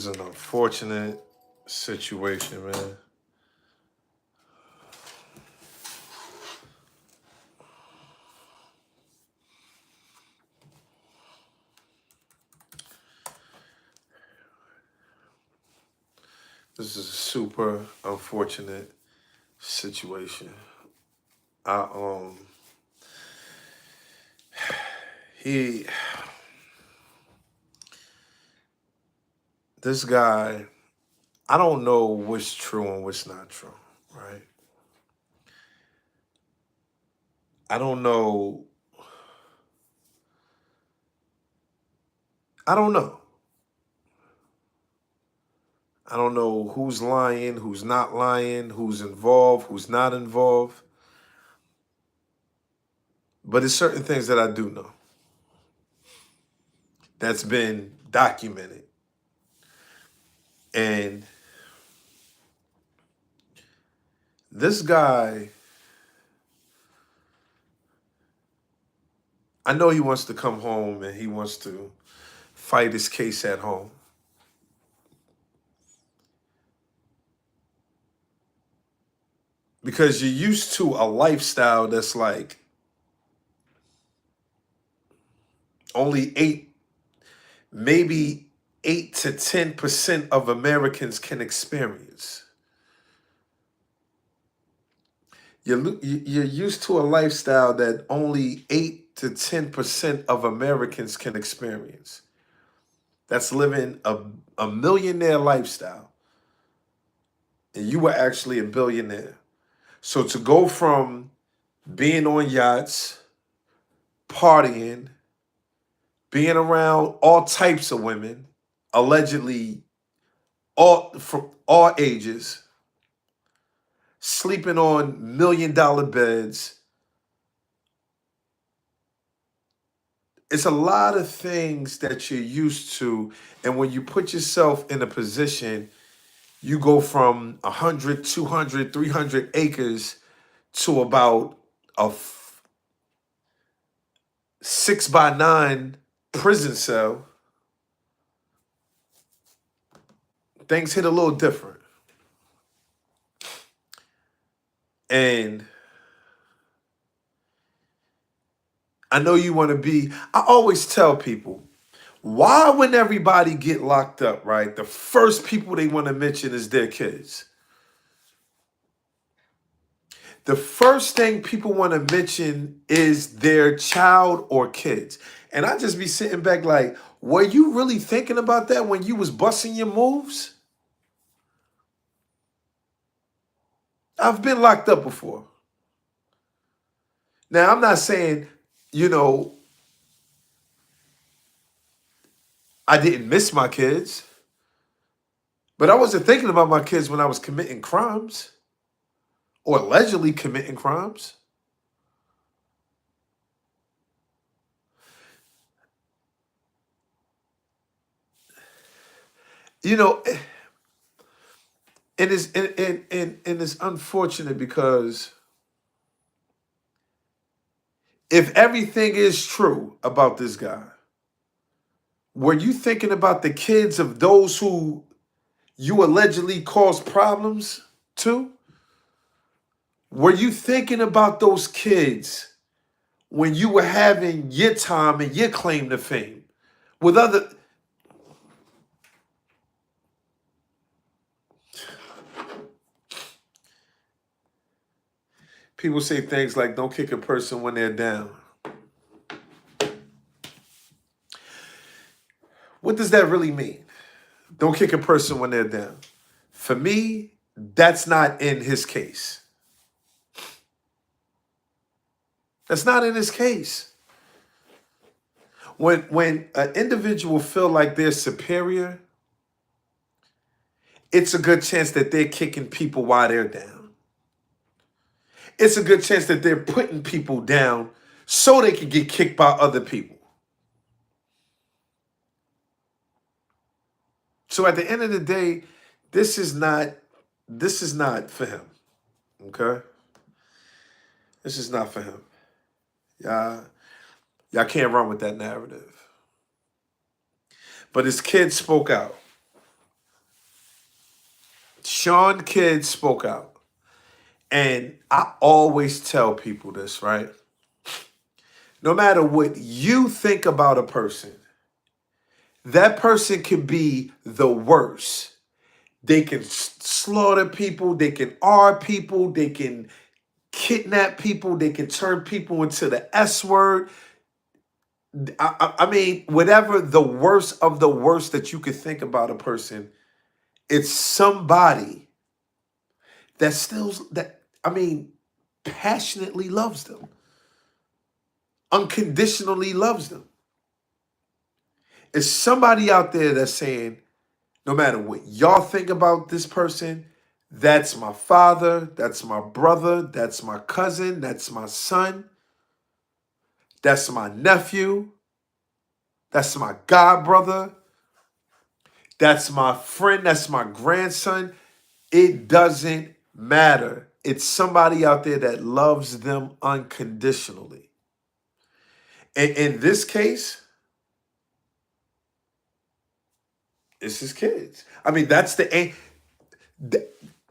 It's an unfortunate situation, man. This is a super unfortunate situation. I he this guy, I don't know what's true and what's not true, right? I don't know. I don't know. I don't know who's lying, who's not lying, who's involved, who's not involved. But it's certain things that I do know that's been documented. And this guy, I know he wants to come home and he wants to fight his case at home. Because you're used to a lifestyle that's like only maybe 8 to 10% of Americans can experience. You're used to a lifestyle that only 8 to 10% of Americans can experience. That's living a millionaire lifestyle. And you were actually a billionaire. So to go from being on yachts, partying, being around all types of women, allegedly all from all ages, sleeping on $1 million beds. It's a lot of things that you're used to. And when you put yourself in a position, you go from 100, 200, 300 acres to about a 6x9 prison cell. Things hit a little different. And I know you want to be, I always tell people, why when everybody get locked up, right? The first people they want to mention is their kids. The first thing people want to mention is their child or kids. And I just be sitting back like, were you really thinking about that when you was busting your moves? I've been locked up before. Now, I'm not saying, you know, I didn't miss my kids, but I wasn't thinking about my kids when I was committing crimes or allegedly committing crimes. You know, and it's unfortunate because if everything is true about this guy, were you thinking about the kids of those who you allegedly caused problems to? Were you thinking about those kids when you were having your time and your claim to fame with other people say things like don't kick a person when they're down? What does that really mean? Don't kick a person when they're down. For me, that's not in his case. That's not in his case. When an individual feel like they're superior, it's a good chance that they're kicking people while they're down. It's a good chance that they're putting people down so they can get kicked by other people. So at the end of the day, this is not for him. Okay? This is not for him. Y'all, y'all can't run with that narrative. But his kids spoke out. Sean Kidd spoke out. And I always tell people this, right? No matter what you think about a person, that person can be the worst. They can slaughter people, they can R people, they can kidnap people, they can turn people into the S word. I mean, whatever the worst of the worst that you could think about a person, it's somebody that still, that, I mean, passionately loves them, unconditionally loves them. It's somebody out there that's saying, no matter what y'all think about this person, that's my father, that's my brother, that's my cousin, that's my son, that's my nephew, that's my god brother, that's my friend, that's my grandson. It doesn't matter. It's somebody out there that loves them unconditionally. And in this case, it's his kids. I mean,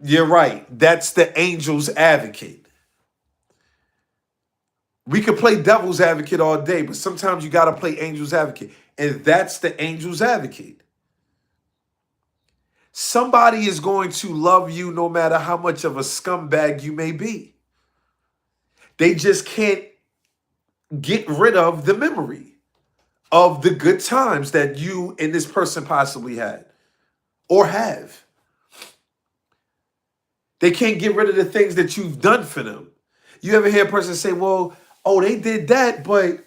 you're right. That's the angel's advocate. We could play devil's advocate all day, but sometimes you got to play angel's advocate. And that's the angel's advocate. Somebody is going to love you no matter how much of a scumbag you may be. They just can't get rid of the memory of the good times that you and this person possibly had or have. They can't get rid of the things that you've done for them. You ever hear a person say, well, oh, they did that, but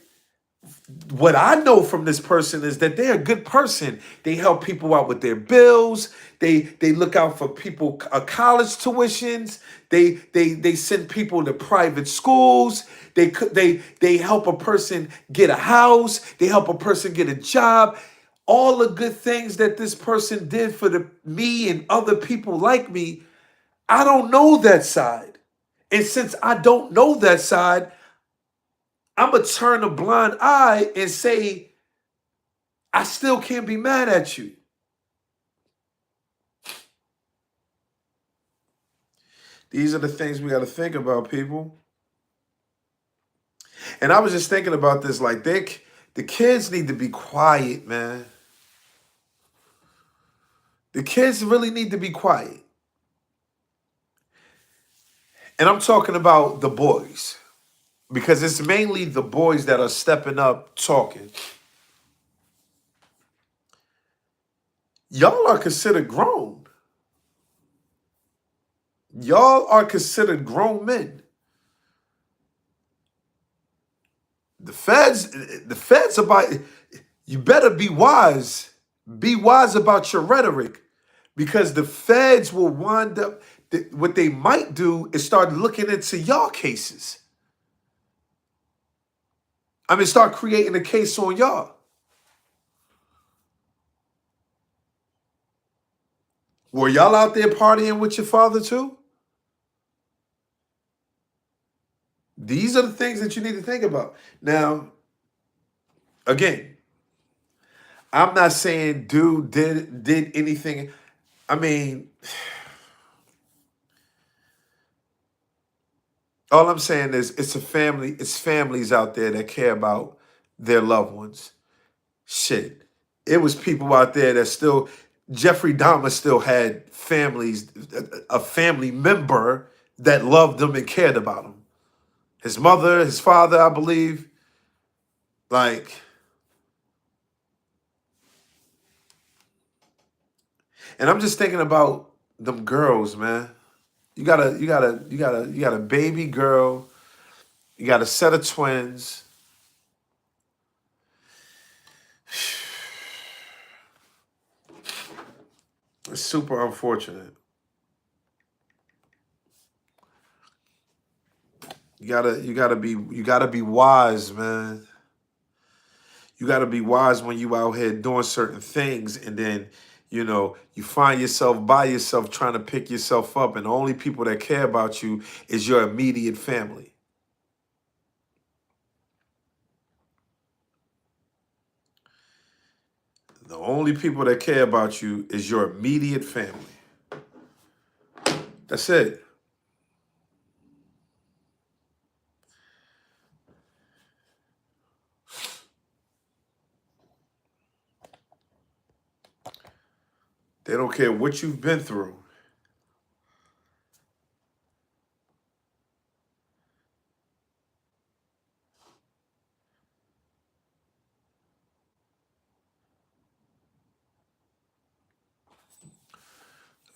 what I know from this person is that they're a good person. They help people out with their bills. They look out for people college tuitions. They send people to private schools. They help a person get a house. They help a person get a job. All the good things that this person did for me and other people like me, I don't know that side. And since I don't know that side, I'm going to turn a blind eye and say, I still can't be mad at you. These are the things we got to think about, people. And I was just thinking about this, like the kids need to be quiet, man. The kids really need to be quiet. And I'm talking about the boys, because it's mainly the boys that are stepping up talking. Y'all are considered grown. Y'all are considered grown men. The feds about, you better be wise. Be wise about your rhetoric, because the feds will wind up, what they might do is start looking into y'all cases. I mean, start creating a case on y'all. Were y'all out there partying with your father too? These are the things that you need to think about. Now, again, I'm not saying dude did anything. I mean, all I'm saying is it's a family, it's families out there that care about their loved ones. Shit. It was people out there that still, Jeffrey Dahmer still had families, a family member that loved him and cared about him. His mother, his father, I believe. Like, and I'm just thinking about them girls, man. You got a baby girl. You got a set of twins. It's super unfortunate. You gotta be wise, man. You gotta be wise when you out here doing certain things, and then you find yourself by yourself trying to pick yourself up, and the only people that care about you is your immediate family. The only people that care about you is your immediate family. That's it. They don't care what you've been through.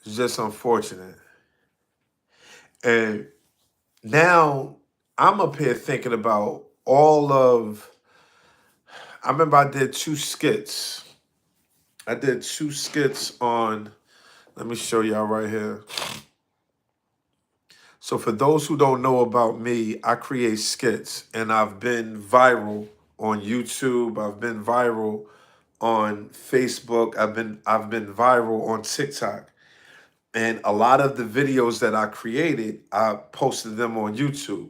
It's just unfortunate. And now I'm up here thinking about all of. I remember I did two skits. I did two skits on. Let me show y'all right here. So for those who don't know about me, I create skits and I've been viral on YouTube. I've been viral on Facebook. I've been viral on TikTok. And a lot of the videos that I created, I posted them on YouTube.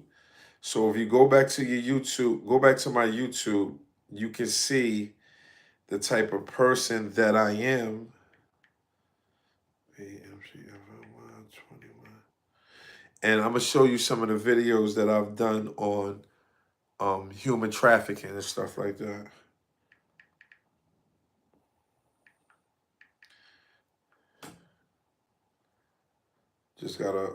So if you go back to your YouTube, go back to my YouTube, you can see the type of person that I am. And I'm gonna show you some of the videos that I've done on human trafficking and stuff like that. Just gotta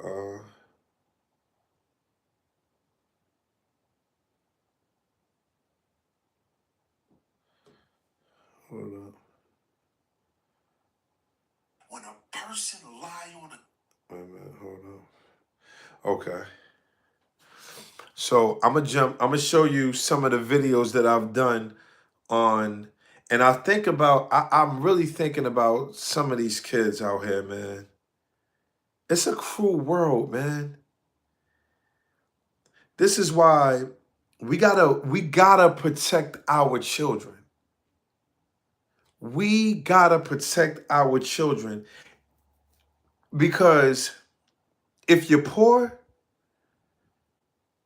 hold up. When a person lie on a wait a minute, hold on. Okay. So I'm gonna show you some of the videos that I've done on, and I'm really thinking about some of these kids out here, man. It's a cruel world, man. This is why we gotta protect our children. We gotta protect our children because if you're poor,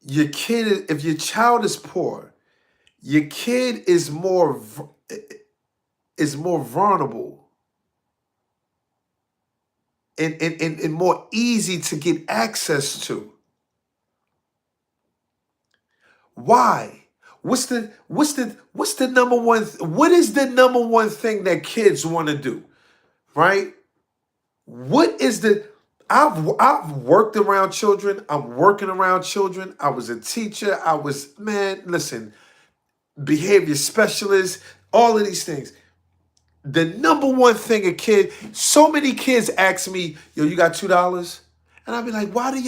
if your child is poor, your kid is more vulnerable and more easy to get access to. Why? What's the number one what is the number one thing that kids want to do? Right? What is the I've worked around children. I'm working around children. I was a teacher. I was, man, listen, behavior specialist, all of these things. The number one thing so many kids ask me, yo, you got $2? And I'd be like, why do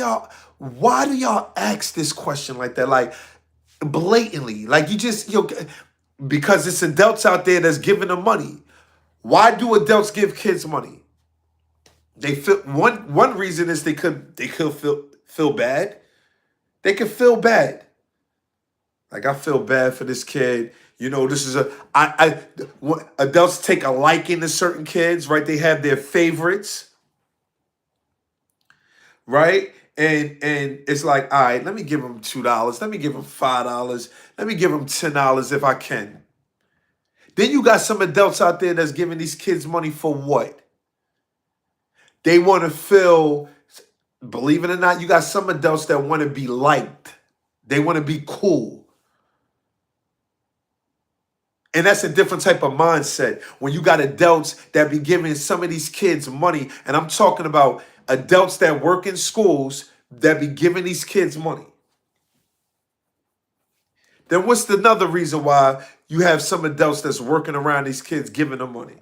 y'all ask this question like that? Like blatantly. Like you just, because it's adults out there that's giving them money. Why do adults give kids money? They feel one reason is they could feel bad. They could feel bad. Like I feel bad for this kid. This is adults take a liking to certain kids, right? They have their favorites, right? And it's like, all right, let me give them $2. Let me give them $5. Let me give them $10 if I can. Then you got some adults out there that's giving these kids money for what? They want to feel, believe it or not, you got some adults that want to be liked. They want to be cool. And that's a different type of mindset when you got adults that be giving some of these kids money. And I'm talking about adults that work in schools that be giving these kids money. Then what's another reason why you have some adults that's working around these kids giving them money?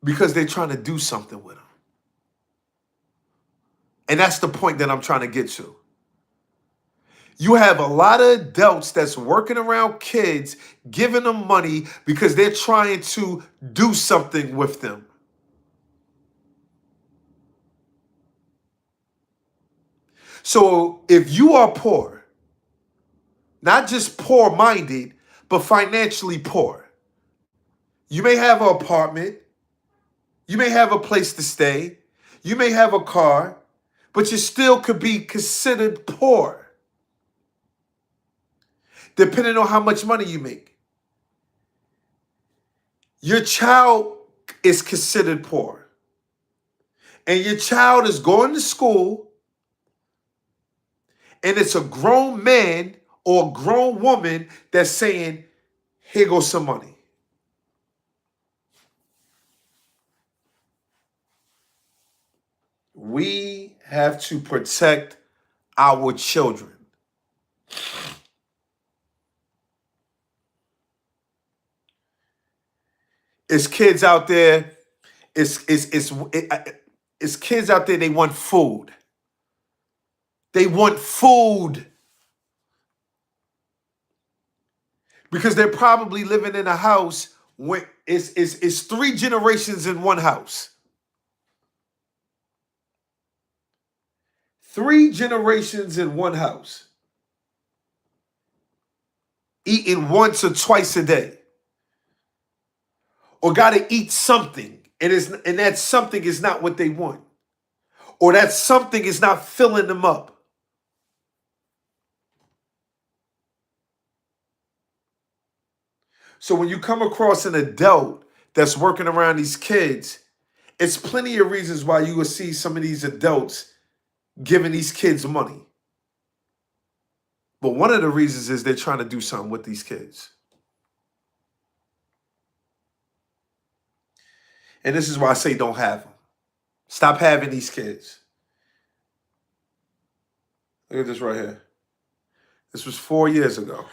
Because they're trying to do something with them. And that's the point that I'm trying to get to. You have a lot of adults that's working around kids, giving them money because they're trying to do something with them. So if you are poor, not just poor-minded, but financially poor, you may have an apartment, you may have a place to stay, you may have a car, but you still could be considered poor, depending on how much money you make. Your child is considered poor. and your child is going to school and it's a grown man or a grown woman that's saying, here goes some money. We have to protect our children. It's kids out there. It's kids out there. They want food. They want food because they're probably living in a house where it's three generations in one house. 3 generations in one house, eating once or twice a day, or got to eat something, and that something is not what they want, or that something is not filling them up. So when you come across an adult that's working around these kids, it's plenty of reasons why you will see some of these adults giving these kids money. But one of the reasons is they're trying to do something with these kids. And this is why I say don't have them. Stop having these kids. Look at this right here. This was 4 years ago.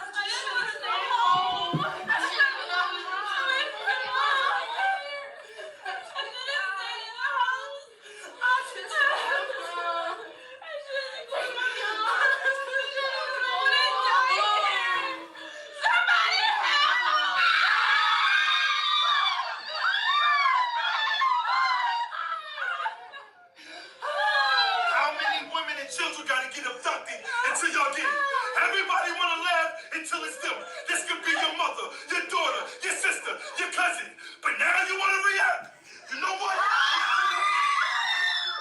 Children gotta get abducted until y'all get it. Everybody wanna laugh until it's them. This could be your mother, your daughter, your sister, your cousin. But now you wanna react. You know what?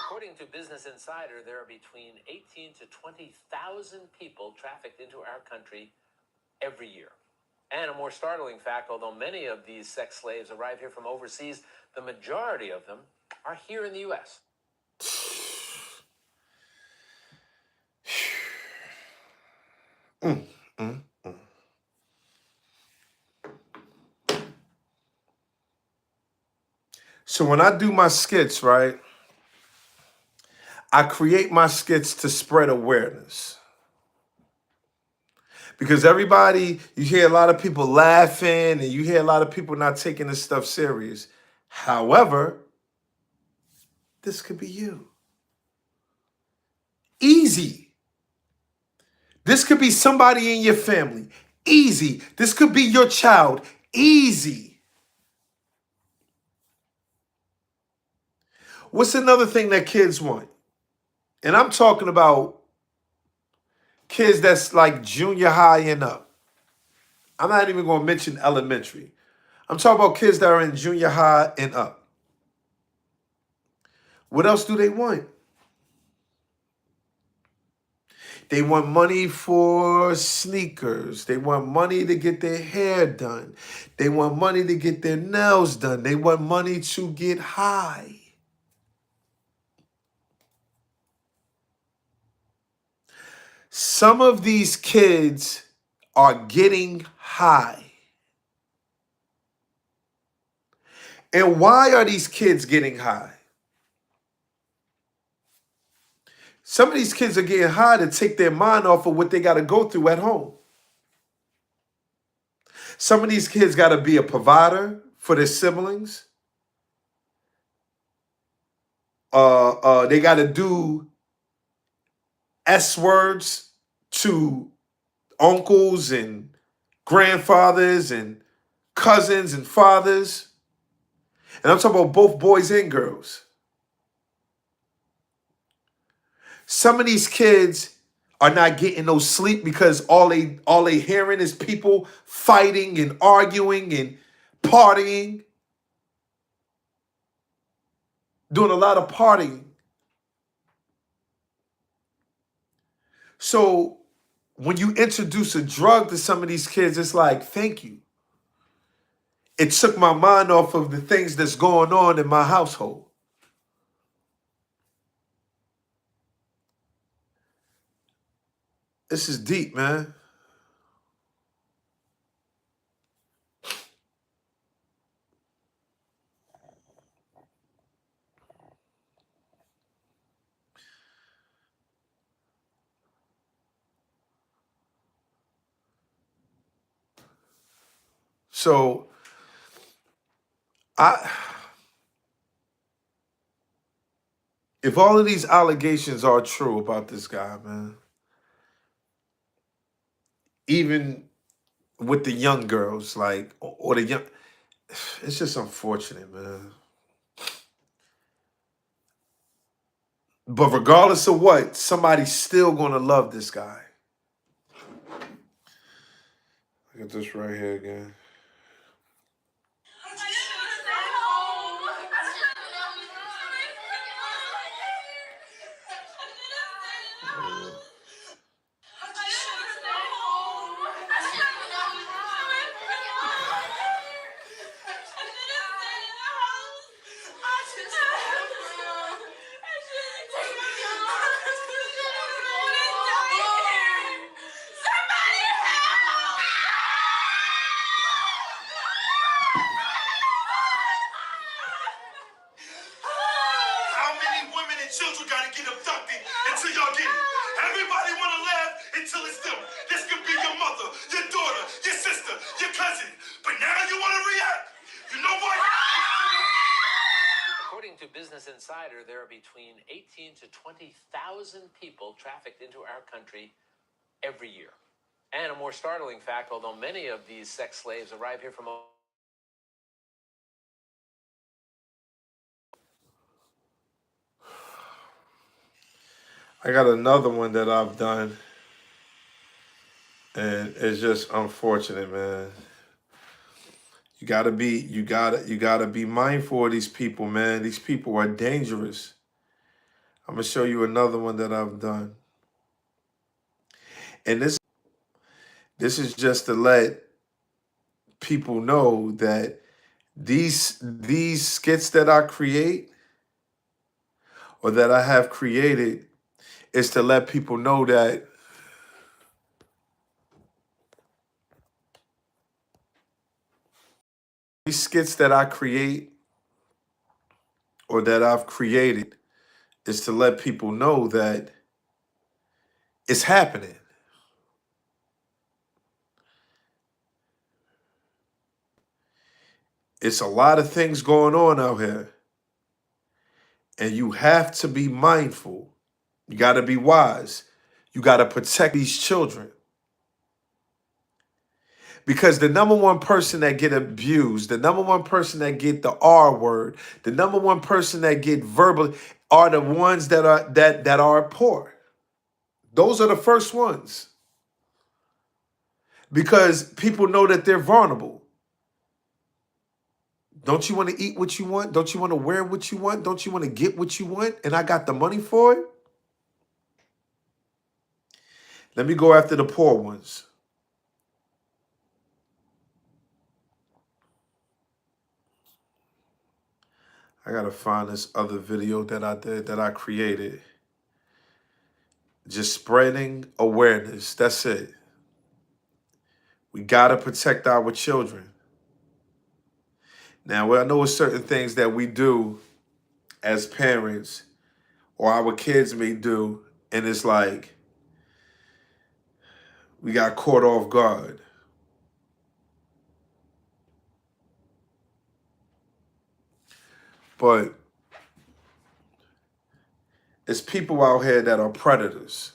According to Business Insider, there are between 18 to 20,000 people trafficked into our country every year. And a more startling fact, although many of these sex slaves arrive here from overseas, the majority of them are here in the U.S. So when I do my skits, right, I create my skits to spread awareness. Because everybody, you hear a lot of people laughing and you hear a lot of people not taking this stuff serious. However, this could be you. Easy. This could be somebody in your family. Easy. This could be your child. Easy. What's another thing that kids want? And I'm talking about kids that's like junior high and up. I'm not even going to mention elementary. I'm talking about kids that are in junior high and up. What else do they want? They want money for sneakers. They want money to get their hair done. They want money to get their nails done. They want money to get high. Some of these kids are getting high. And why are these kids getting high? Some of these kids are getting high to take their mind off of what they got to go through at home. Some of these kids got to be a provider for their siblings. They got to do S words to uncles and grandfathers and cousins and fathers. And I'm talking about both boys and girls. Some of these kids are not getting no sleep because all they hearing is people fighting and arguing and partying. Doing a lot of partying. So when you introduce a drug to some of these kids, it's like, thank you. It took my mind off of the things that's going on in my household. This is deep, man. So I if all of these allegations are true about this guy, man, even with the young girls, like or the young, it's just unfortunate, man. But regardless of what, somebody's still gonna love this guy. Look at this right here again. How many women and children gotta get abducted until y'all get it? Everybody wanna laugh until it's them. This could be your mother, your daughter, your sister, your cousin. But now you wanna react? You know what? According to Business Insider, there are between 18 to 20,000 people trafficked into our country every year. And a more startling fact, although many of these sex slaves arrive here from I got another one that I've done, and it's just unfortunate, man. You gotta be mindful of these people, man. These people are dangerous. I'm gonna show you another one that I've done. And this is just to let people know that these skits that I create or that I have created is to let people know that these skits that I create or that I've created is to let people know that it's happening. It's a lot of things going on out here, and you have to be mindful. You got to be wise. You got to protect these children. Because the number one person that get abused, the number one person that get the R word, the number one person that get verbal are the ones that are poor. Those are the first ones. Because people know that they're vulnerable. Don't you want to eat what you want? Don't you want to wear what you want? Don't you want to get what you want? And I got the money for it? Let me go after the poor ones. I gotta find this other video that I did, that I created. Just spreading awareness. That's it. We gotta protect our children. Now, I know certain things that we do as parents or our kids may do, and it's like we got caught off guard. But it's people out here that are predators.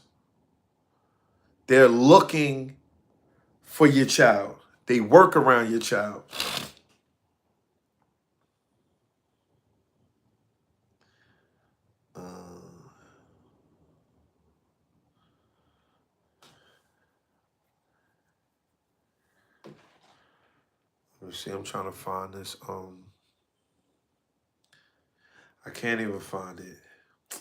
They're looking for your child. They work around your child. Let me see. I'm trying to find this. I can't even find it.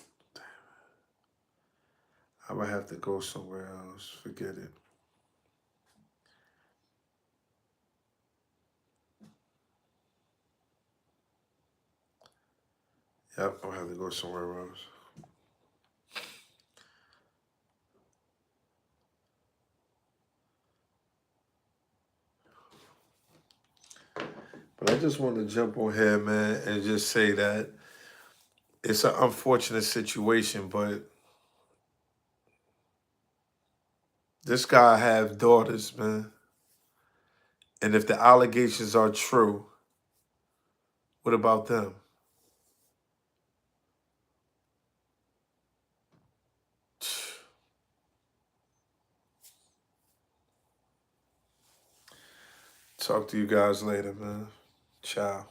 I would have to go somewhere else. Forget it. Yep, I'll have to go somewhere else. But I just want to jump on here, man, and just say that it's an unfortunate situation, but this guy have daughters, man. And if the allegations are true, what about them? Talk to you guys later, man. Ciao.